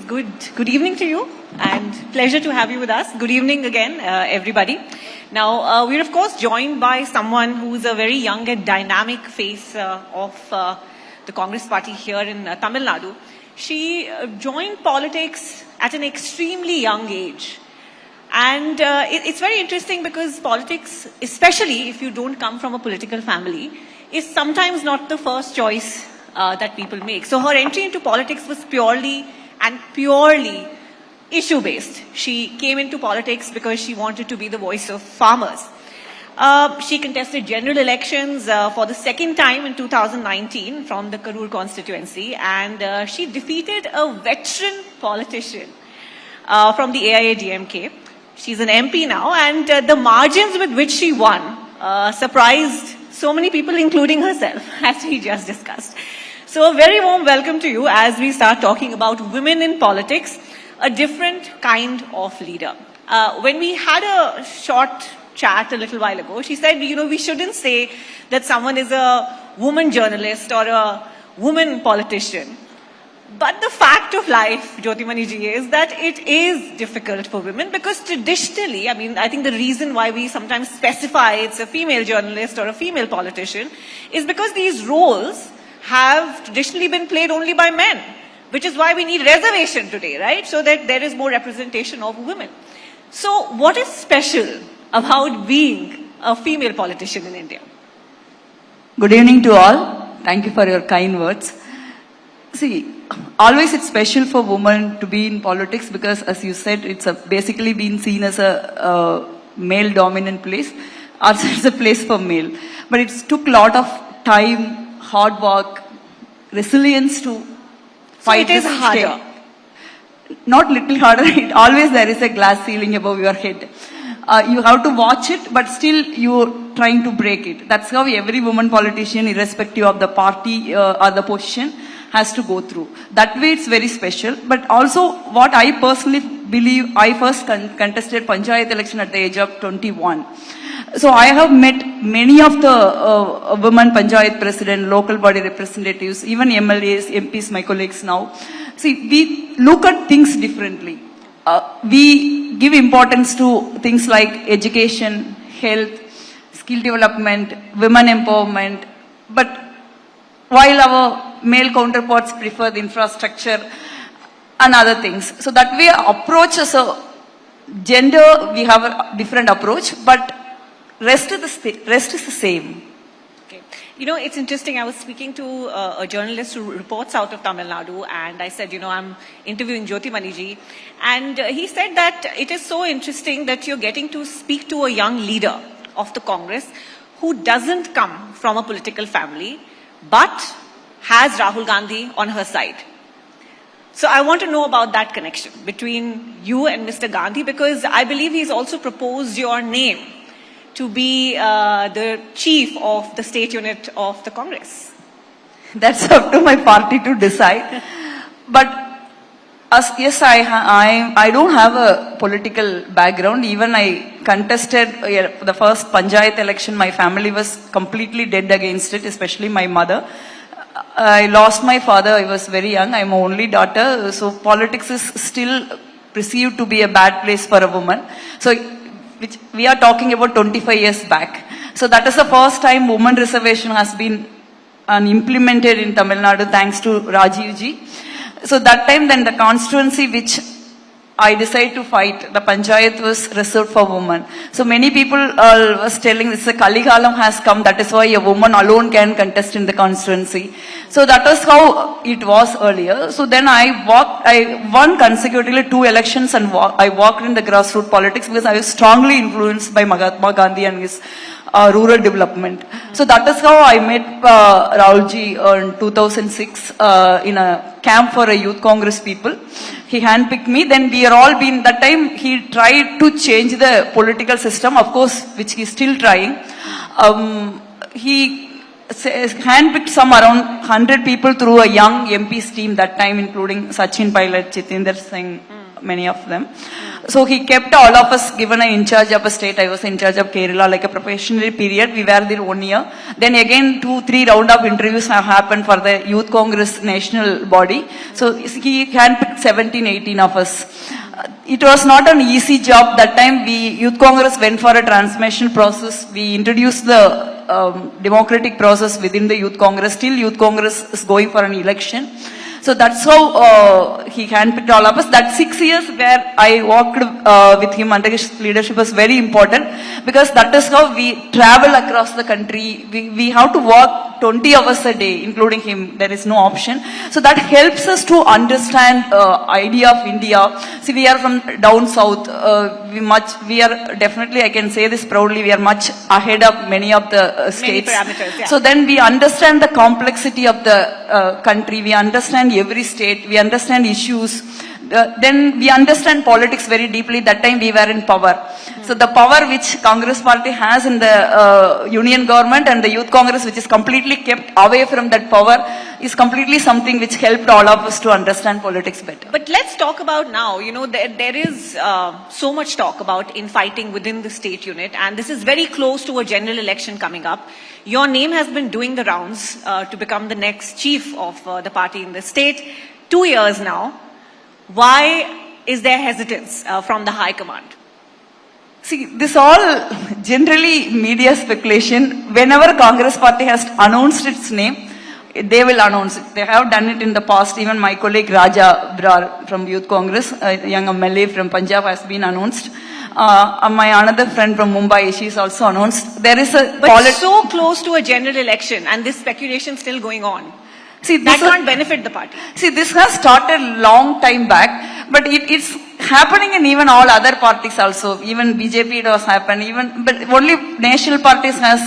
Good evening to you, and pleasure to have you with us. Good evening again, everybody. Now, we're of course joined by someone who's a very young and dynamic face of the Congress party here in Tamil Nadu. She joined politics at an extremely young age. And it's very interesting because politics, especially if you don't come from a political family, is sometimes not the first choice that people make. So her entry into politics was purely issue-based. She came into politics because she wanted to be the voice of farmers. She contested general elections for the second time in 2019 from the Karur constituency, and she defeated a veteran politician from the AIADMK. She's an MP now, and the margins with which she won surprised so many people, including herself, as we just discussed. So a very warm welcome to you as we start talking about women in politics, a different kind of leader. When we had a short chat a little while ago, she said, we shouldn't say that someone is a woman journalist or a woman politician. But the fact of life, Jyotimani ji, is that it is difficult for women because traditionally, I think the reason why we sometimes specify it's a female journalist or a female politician is because these roles have traditionally been played only by men, which is why we need reservation today, right? So that there is more representation of women. So what is special about being a female politician in India? Good evening to all. Thank you for your kind words. See, always it's special for women to be in politics because, as you said, it's basically been seen as a male-dominant place. Also, it's a place for male. But it took a lot of time, hard work, resilience to fight this. So it is harder. Not little harder. Always there is a glass ceiling above your head. You have to watch it, but still you're trying to break it. That's how every woman politician, irrespective of the party or the position, has to go through. That way it's very special. But also what I personally believe, I first contested Panchayat election at the age of 21. So I have met many of the women Panchayat president, local body representatives, even MLAs, MPs, my colleagues now. See, we look at things differently. We give importance to things like education, health, skill development, women empowerment, but while our male counterparts prefer the infrastructure and other things. So that way approach as a gender, we have a different approach, but rest is the same. Okay. It's interesting. I was speaking to a journalist who reports out of Tamil Nadu, and I said, I'm interviewing Jyotimani ji, and he said that it is so interesting that you're getting to speak to a young leader of the Congress who doesn't come from a political family, but has Rahul Gandhi on her side. So I want to know about that connection between you and Mr. Gandhi, because I believe he's also proposed your name to be the chief of the state unit of the Congress. That's up to my party to decide. But yes, I don't have a political background. Even I contested the first Panchayat election. My family was completely dead against it, especially my mother. I lost my father. I was very young. I'm my only daughter. So politics is still perceived to be a bad place for a woman. So which we are talking about 25 years back. So that is the first time women reservation has been implemented in Tamil Nadu thanks to Rajiv ji. So that time then the constituency which I decided to fight, the Panchayat was reserved for women. So many people was telling this Kaligalam has come, that is why a woman alone can contest in the constituency. So that was how it was earlier. So then I won consecutively 2 elections and I walked in the grassroots politics because I was strongly influenced by Mahatma Gandhi and his rural development. So that is how I met Rahul ji in 2006 in a camp for a youth Congress people. He handpicked me. Then we are all been, that time he tried to change the political system, of course, which he is still trying. He handpicked some around 100 people through a young MP's team that time, including Sachin Pilot, Chitinder Singh, many of them. So he kept all of us given in charge of a state. I was in charge of Kerala, like a professional period. We were there 1 year. Then again 2-3 round of interviews have happened for the Youth Congress national body. So he handpicked 17-18 of us. It was not an easy job. That time Youth Congress went for a transformation process. We introduced the democratic process within the Youth Congress. Still Youth Congress is going for an election. So that's how he handpicked all of us. That 6 years where I worked with him under his leadership was very important, because that is how we travel across the country. We have to work 20 hours a day, including him. There is no option. So that helps us to understand idea of India. See, we are from down south. We are definitely, I can say this proudly, we are much ahead of many of the states. Many parameters, yeah. So then we understand the complexity of the country. We understand every state. We understand issues. Then we understand politics very deeply. That time we were in power. So the power which Congress party has in the union government and the Youth Congress, which is completely kept away from that power, is completely something which helped all of us to understand politics better. But let's talk about now, there is so much talk about infighting within the state unit, and this is very close to a general election coming up. Your name has been doing the rounds to become the next chief of the party in the state. 2 years now. Why is there hesitance from the High Command? See, this all generally media speculation. Whenever Congress party has announced its name, they will announce it. They have done it in the past. Even my colleague Raja Brar from Youth Congress, a young MLA from Punjab, has been announced. My another friend from Mumbai, she is also announced. There is a... But so close to a general election and this speculation still going on. See, that can't benefit the party. See, this has started long time back, but it's happening in even all other parties also. Even BJP it was happening. But only national parties has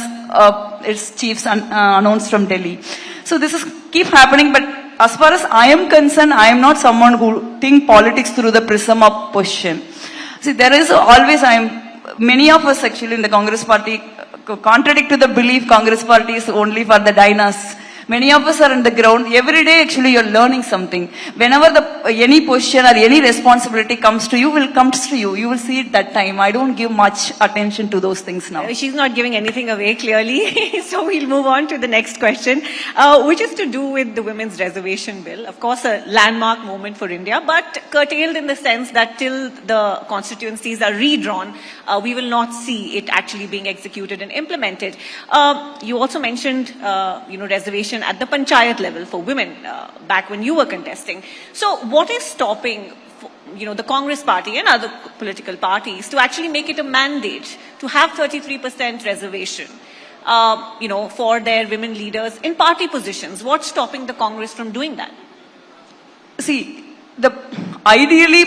its chiefs announced from Delhi. So this is keep happening. But as far as I am concerned, I am not someone who think politics through the prism of position. See, there is always many of us actually in the Congress party contradict to the belief Congress party is only for the diners. Many of us are on the ground. Every day, actually, you're learning something. Whenever any position or any responsibility comes to you, you will see it that time. I don't give much attention to those things now. She's not giving anything away, clearly. So we'll move on to the next question, which is to do with the Women's Reservation Bill. Of course, a landmark moment for India, but curtailed in the sense that till the constituencies are redrawn, we will not see it actually being executed and implemented. You also mentioned, reservation at the panchayat level for women back when you were contesting. So what is stopping the Congress party and other political parties to actually make it a mandate to have 33% reservation for their women leaders in party positions? What's stopping the Congress from doing that? See, ideally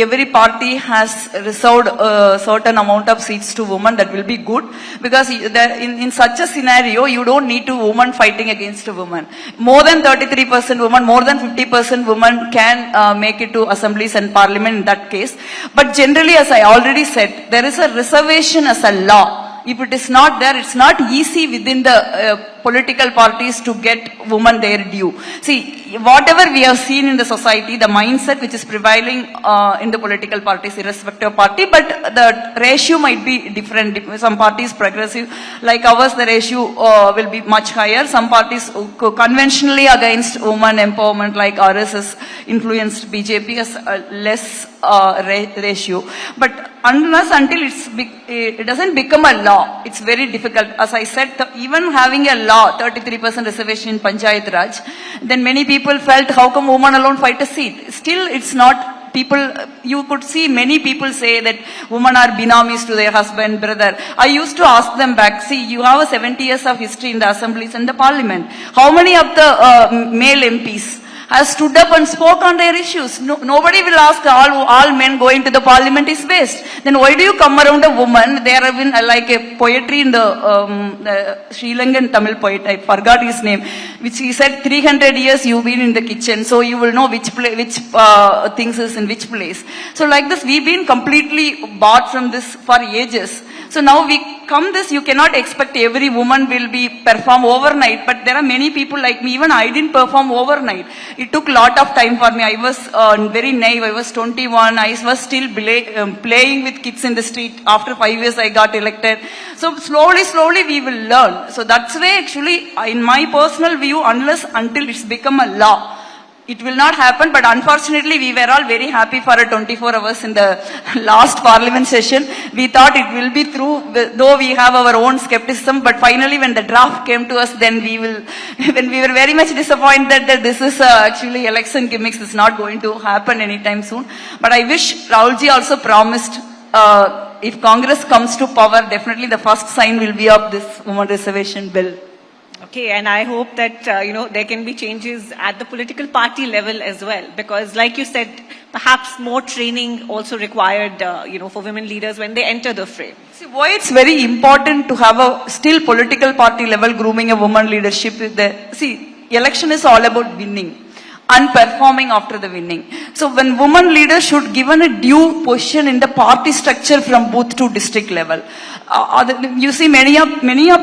every party has reserved a certain amount of seats to women. That will be good, because in such a scenario, you don't need to women fighting against a woman. More than 33% women, more than 50% women can make it to assemblies and parliament in that case. But generally, as I already said, there is a reservation as a law. If it is not there, it's not easy within the political parties to get women their due. See, whatever we have seen in the society, the mindset which is prevailing in the political parties, irrespective of party, but the ratio might be different. Some parties progressive, like ours, the ratio will be much higher. Some parties conventionally against women empowerment, like RSS influenced BJP, has a less ratio. But unless until it doesn't become a law, it's very difficult. As I said, even having a law, 33% reservation in Panchayat Raj, then many people felt, how come women alone fight a seat? Still, it's not. You could see many people say that women are binamis to their husband, brother. I used to ask them back, see, you have a 70 years of history in the assemblies and the parliament. How many of the male MPs has stood up and spoke on their issues? Nobody will ask all men going to the parliament is waste. Then why do you come around a woman? There have been like a poetry in the Sri Lankan Tamil poet, I forgot his name, which he said 300 years you've been in the kitchen, so you will know which things is in which place. So like this, we've been completely bought from this for ages. So now we come this, you cannot expect every woman will be perform overnight, but there are many people like me, even I didn't perform overnight. It took lot of time for me. I was very naive. I was 21. I was still playing with kids in the street. After 5 years, I got elected. So slowly we will learn. So that's why actually, in my personal view, until it's become a law, it will not happen. But unfortunately, we were all very happy for a 24 hours in the last parliament session. We thought it will be through, though we have our own skepticism. But finally, when the draft came to us, then when we were very much disappointed that this is actually election gimmicks. It's not going to happen anytime soon. But I wish Rahulji also promised, if Congress comes to power, definitely the first sign will be of this women reservation bill. Okay, and I hope that, there can be changes at the political party level as well. Because like you said, perhaps more training also required, for women leaders when they enter the fray. See, why it's very important to have a still political party level grooming a woman leadership is that, see, election is all about winning and performing after the winning. So when women leaders should given a due position in the party structure from booth to district level. You see many of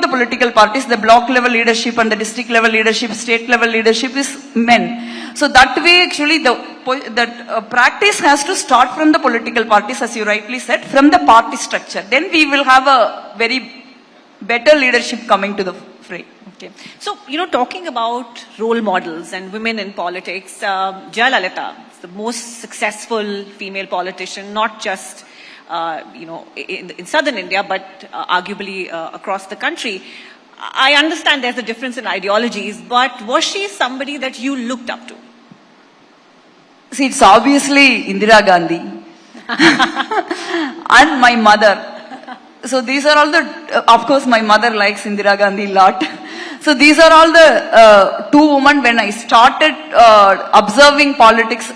the political parties, the block level leadership and the district level leadership, state level leadership is men. So that way actually the practice has to start from the political parties, as you rightly said, from the party structure. Then we will have a very better leadership coming to the fray. Okay. So, talking about role models and women in politics, Jayalalitha is the most successful female politician, not just, in southern India, but arguably across the country. I understand there's a difference in ideologies, but was she somebody that you looked up to? See, it's obviously Indira Gandhi and my mother. So these are all of course my mother likes Indira Gandhi a lot. So these are all the two women when I started observing politics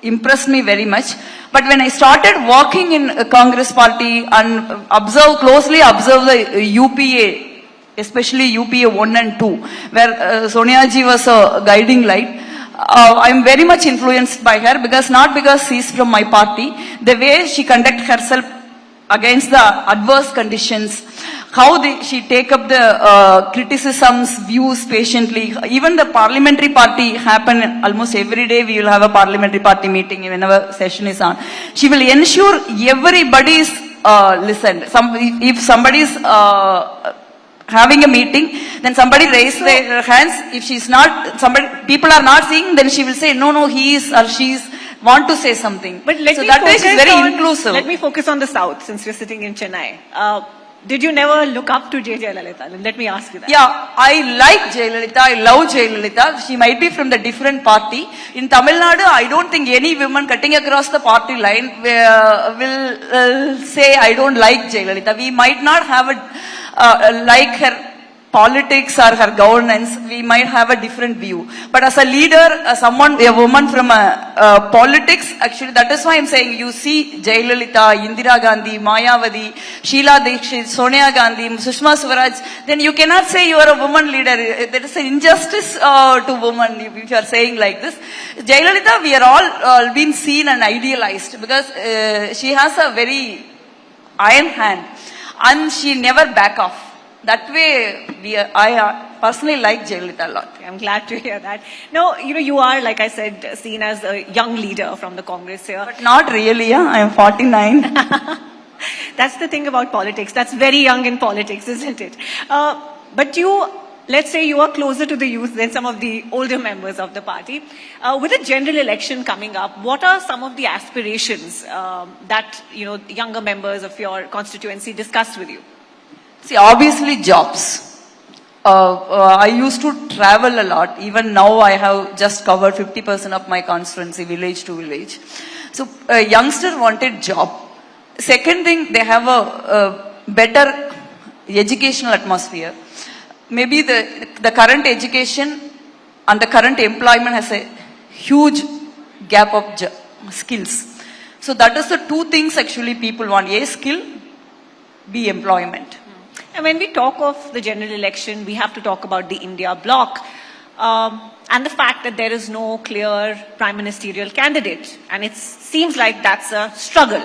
impressed me very much. But when I started working in a Congress party and closely observe the UPA, especially UPA 1 and 2, where Sonia ji was a guiding light, I'm very much influenced by her not because she's from my party, the way she conduct herself against the adverse conditions, how she take up the criticisms, views patiently. Even the parliamentary party happen almost every day. We will have a parliamentary party meeting whenever session is on. She will ensure everybody is listened. If somebody is having a meeting, then somebody raise their hands. If she's not, people are not seeing, then she will say, no, he is or she is want to say something. But so that way she's very inclusive. Let me focus on the south, since you're sitting in Chennai. Did you never look up to Jayalalitha? Let me ask you that. Yeah, I like Jayalalitha. I love Jayalalitha. She might be from the different party. In Tamil Nadu, I don't think any woman cutting across the party line will say, I don't like Jayalalitha. We might not have like her politics or her governance, we might have a different view. But as a leader, a woman from politics, actually that is why I'm saying you see Jayalalitha, Indira Gandhi, Mayawati, Sheila Dikshit, Sonia Gandhi, Sushma Swaraj, then you cannot say you are a woman leader. There is an injustice to women if you are saying like this. Jayalalitha, we are all been seen and idealized because she has a very iron hand and she never back off. That way, I personally like Jayalalitha a lot. I'm glad to hear that. No, you are, like I said, seen as a young leader from the Congress here. But not really, I am 49. That's the thing about politics. That's very young in politics, isn't it? But let's say you are closer to the youth than some of the older members of the party. With a general election coming up, what are some of the aspirations that, younger members of your constituency discuss with you? See, obviously jobs. I used to travel a lot. Even now I have just covered 50% of my constituency, village to village. So youngsters wanted job. Second thing, they have a better educational atmosphere. Maybe the current education and the current employment has a huge gap of skills. So that is the two things actually people want. A, skill, B, employment. And when we talk of the general election, we have to talk about the India bloc and the fact that there is no clear prime ministerial candidate. And it seems like that's a struggle,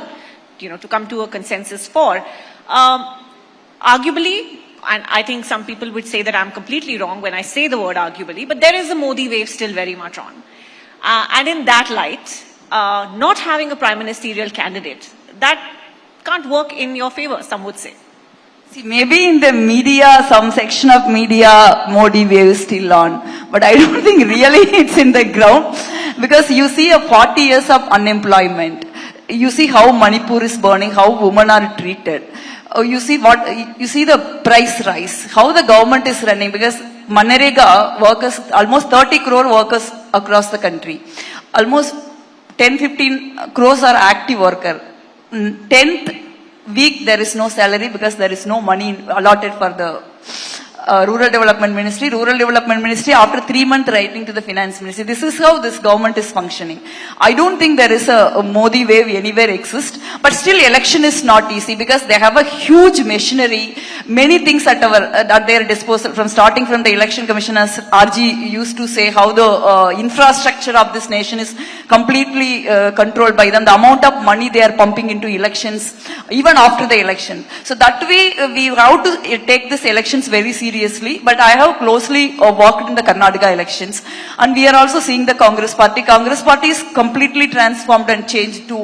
to come to a consensus for. Arguably, and I think some people would say that I'm completely wrong when I say the word arguably, but there is a Modi wave still very much on. And in that light, not having a prime ministerial candidate, that can't work in your favor, some would say. See, maybe in the media, some section of media, Modi wave is still on. But I don't think really it's in the ground. Because you see a 40 years of unemployment. You see how Manipur is burning, how women are treated. You see the price rise, how the government is running, because Manrega workers, almost 30 crore workers across the country. Almost 10-15 crores are active worker. 10th week there is no salary because there is no money allotted for the Rural Development Ministry. Rural Development Ministry after 3 months writing to the Finance Ministry. This is how this government is functioning. I don't think there is a Modi wave anywhere exists, but still election is not easy because they have a huge machinery, many things at their disposal, from starting from the election commission, as RG used to say, how the infrastructure of this nation is completely controlled by them, the amount of money they are pumping into elections, even after the election. So that way we have to take these elections very seriously. But I have closely worked in the Karnataka elections, and we are also seeing the Congress party. Congress party is completely transformed and changed to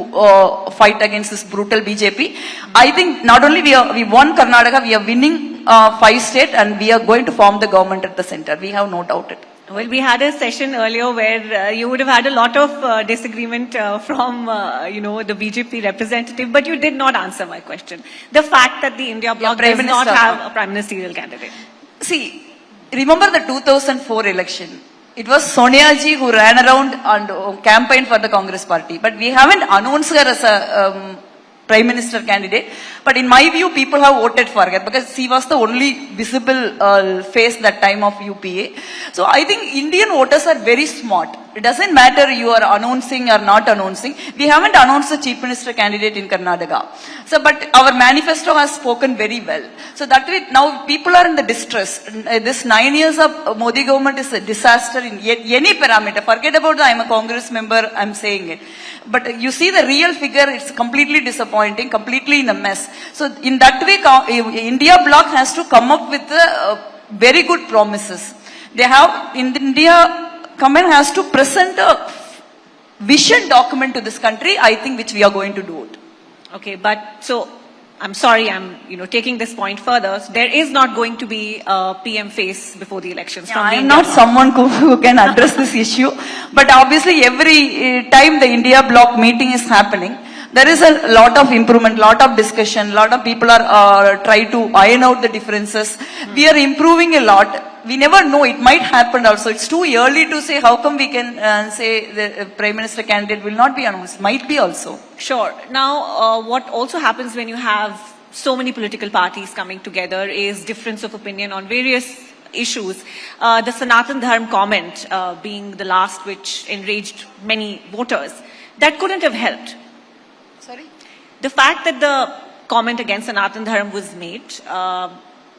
fight against this brutal BJP. I think not only we won Karnataka, we are winning 5 states, and we are going to form the government at the center. We have no doubt it. Well, we had a session earlier where you would have had a lot of disagreement from, the BJP representative, but you did not answer my question. The fact that the India bloc does not have a prime ministerial candidate. See, remember the 2004 election. It was Sonia ji who ran around and campaigned for the Congress party, but we haven't announced her as a prime minister candidate. But in my view, people have voted for her because she was the only visible face that time of UPA. So I think Indian voters are very smart. It doesn't matter you are announcing or not announcing. We haven't announced a chief minister candidate in Karnataka. So, but our manifesto has spoken very well. So that way now people are in the distress. This 9 years of Modi government is a disaster in any parameter. Forget about the I'm a Congress member, I'm saying it. But you see the real figure, it's completely disappointing, completely in a mess. So in that way, India bloc has to come up with very good promises. They have, in India, government has to present a vision document to this country, I think, which we are going to do it. Okay, but so I'm sorry, I'm taking this point further. So there is not going to be a PM face before the elections. Yeah, I am not someone who can address this issue, but obviously every time the India bloc meeting is happening, there is a lot of improvement, lot of discussion, lot of people are trying to iron out the differences. We are improving a lot. We never know, it might happen also. It's too early to say how come we can say the Prime Minister candidate will not be announced. Might be also. Sure. Now, what also happens when you have so many political parties coming together is difference of opinion on various issues. The Sanatan Dharm comment being the last which enraged many voters, that couldn't have helped. Sorry? The fact that the comment against Sanatan Dharm was made,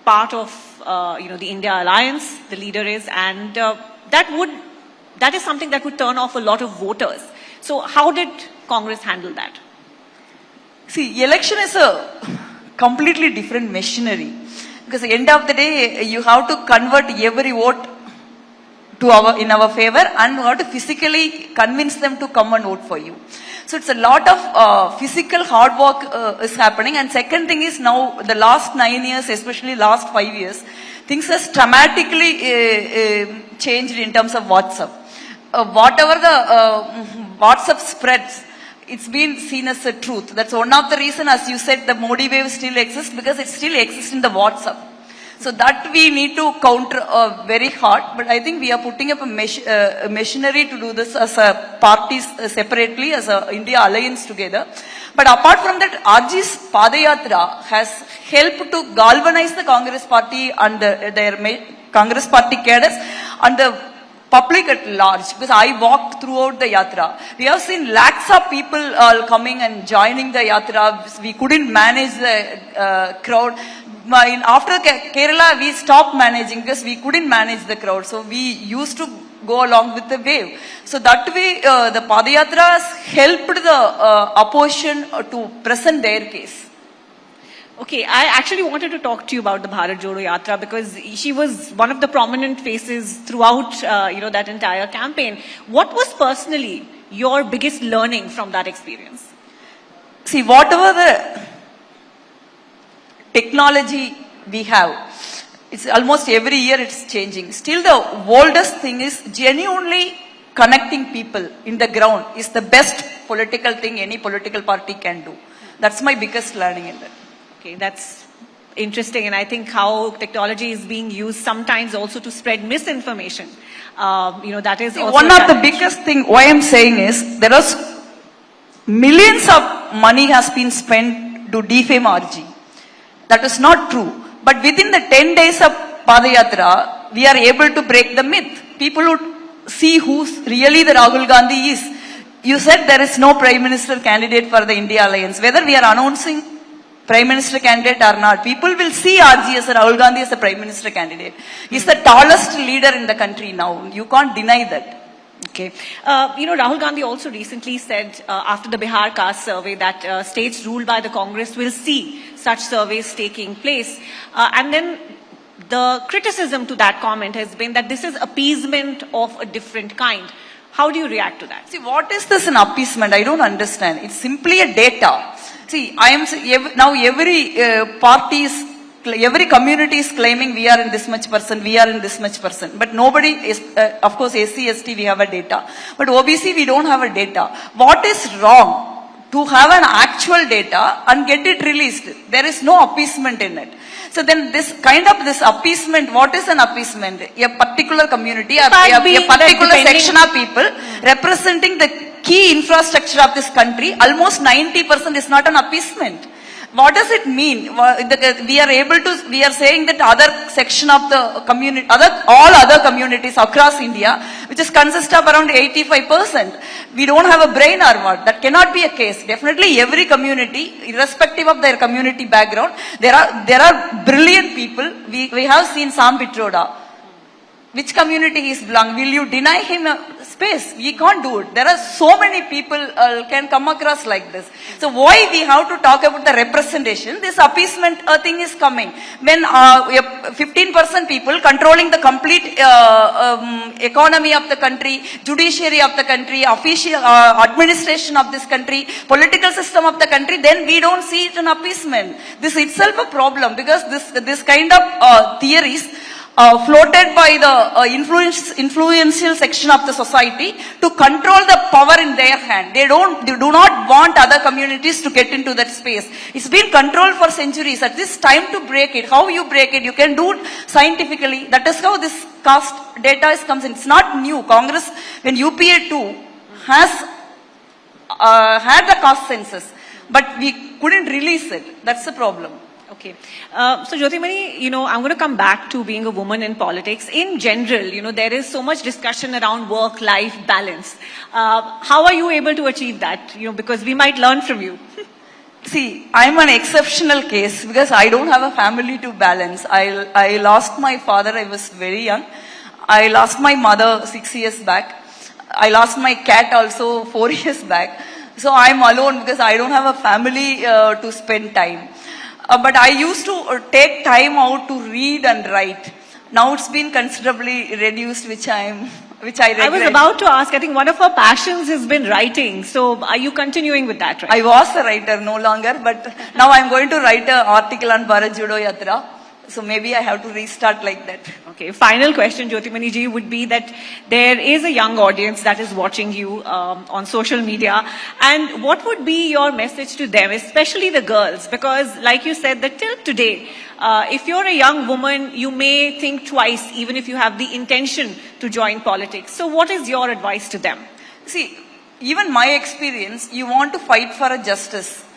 part of the India alliance, the leader is, and that is something that would turn off a lot of voters. So how did Congress handle that? See, election is a completely different machinery. Because at the end of the day, you have to convert every vote in our favor, and you have to physically convince them to come and vote for you. So it's a lot of physical hard work is happening. And second thing is now the last 9 years, especially last 5 years, things has dramatically changed in terms of WhatsApp. Whatever the WhatsApp spreads, it's been seen as a truth. That's one of the reasons, as you said, the Modi wave still exists, because it still exists in the WhatsApp. So that we need to counter very hard, but I think we are putting up a machinery to do this as a parties separately, as a India alliance together. But apart from that, RG's Padayatra has helped to galvanize the Congress party and their Congress party cadres and the public at large, because I walked throughout the yatra. We have seen lakhs of people coming and joining the yatra. We couldn't manage the crowd. After Kerala, we stopped managing because we couldn't manage the crowd. So we used to go along with the wave. So that way, the Padayatra has helped the opposition to present their case. Okay, I actually wanted to talk to you about the Bharat Jodo Yatra because she was one of the prominent faces throughout, that entire campaign. What was personally your biggest learning from that experience? See, whatever the technology we have, it's almost every year it's changing. Still, the oldest thing is genuinely connecting people in the ground is the best political thing any political party can do. That's my biggest learning in that. Okay, that's interesting, and I think how technology is being used sometimes also to spread misinformation. That is also one of the biggest thing why I'm saying is there are millions of money has been spent to defame RG. That is not true. But within the 10 days of Padayatra, we are able to break the myth. People would see who really the Rahul Gandhi is. You said there is no Prime Minister candidate for the India Alliance. Whether we are announcing Prime Minister candidate or not, people will see RG as Rahul Gandhi as a Prime Minister candidate. He's the tallest leader in the country now. You can't deny that. Okay. Rahul Gandhi also recently said after the Bihar caste survey that states ruled by the Congress will see such surveys taking place. And then the criticism to that comment has been that this is appeasement of a different kind. How do you react to that? See, what is this an appeasement? I don't understand. It's simply a data. See, now every every community is claiming we are in this much percent, we are in this much percent. But nobody is, of course, SC, ST, we have a data. But OBC, we don't have a data. What is wrong? To have an actual data and get it released. There is no appeasement in it. So then this appeasement, what is an appeasement? A particular community, a particular section of people representing the key infrastructure of this country, almost 90% is not an appeasement. What does it mean? We are saying that other section of the community, all other communities across India, which is consist of around 85%, we don't have a brain or what? That cannot be a case. Definitely every community, irrespective of their community background, there are brilliant people. We have seen Sam Pitroda. Which community he is belong? Will you deny him a space? We can't do it. There are so many people can come across like this. So why we have to talk about the representation? This appeasement thing is coming. When 15% people controlling the complete economy of the country, judiciary of the country, official administration of this country, political system of the country, then we don't see it an appeasement. This itself a problem because this kind of theories floated by the influential section of the society to control the power in their hand. They do not want other communities to get into that space. It's been controlled for centuries. At this time to break it. How you break it? You can do it scientifically. That is how this caste data comes in. It's not new. Congress, when UPA 2 has had the caste census, but we couldn't release it. That's the problem. Okay. So Jyotimani, I'm going to come back to being a woman in politics. In general, there is so much discussion around work-life balance. How are you able to achieve that? Because we might learn from you. See, I'm an exceptional case because I don't have a family to balance. I lost my father, I was very young. I lost my mother 6 years back. I lost my cat also 4 years back. So I'm alone because I don't have a family to spend time. But I used to take time out to read and write. Now it's been considerably reduced, which I regret. I was about to ask, I think one of her passions has been writing. So are you continuing with that, right? I was a writer, no longer, but now I'm going to write an article on Bharat Jodo Yatra. So maybe I have to restart like that. Okay, final question, Jyotimani ji, would be that there is a young audience that is watching you on social media. And what would be your message to them, especially the girls? Because like you said, that till today, if you're a young woman, you may think twice, even if you have the intention to join politics. So what is your advice to them? See, even my experience, you want to fight for a justice.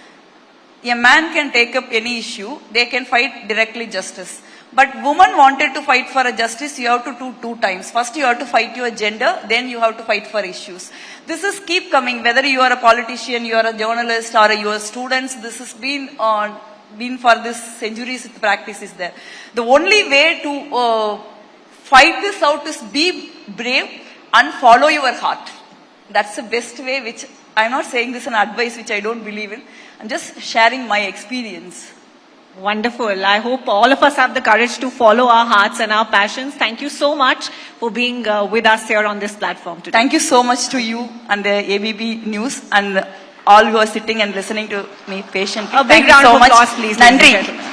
A man can take up any issue, they can fight directly justice. But woman wanted to fight for a justice, you have to do 2 times. First you have to fight your gender, then you have to fight for issues. This is keep coming, whether you are a politician, you are a journalist or you are students, this has been for this centuries the practice is there. The only way to fight this out is be brave and follow your heart. That's the best way, which I'm not saying this is an advice which I don't believe in. I'm just sharing my experience. Wonderful. I hope all of us have the courage to follow our hearts and our passions. Thank you so much for being with us here on this platform today. Thank you so much to you and the ABP News and all who are sitting and listening to me patiently. A big Thank you round so of much. applause, please. ladies and Nandri. gentlemen.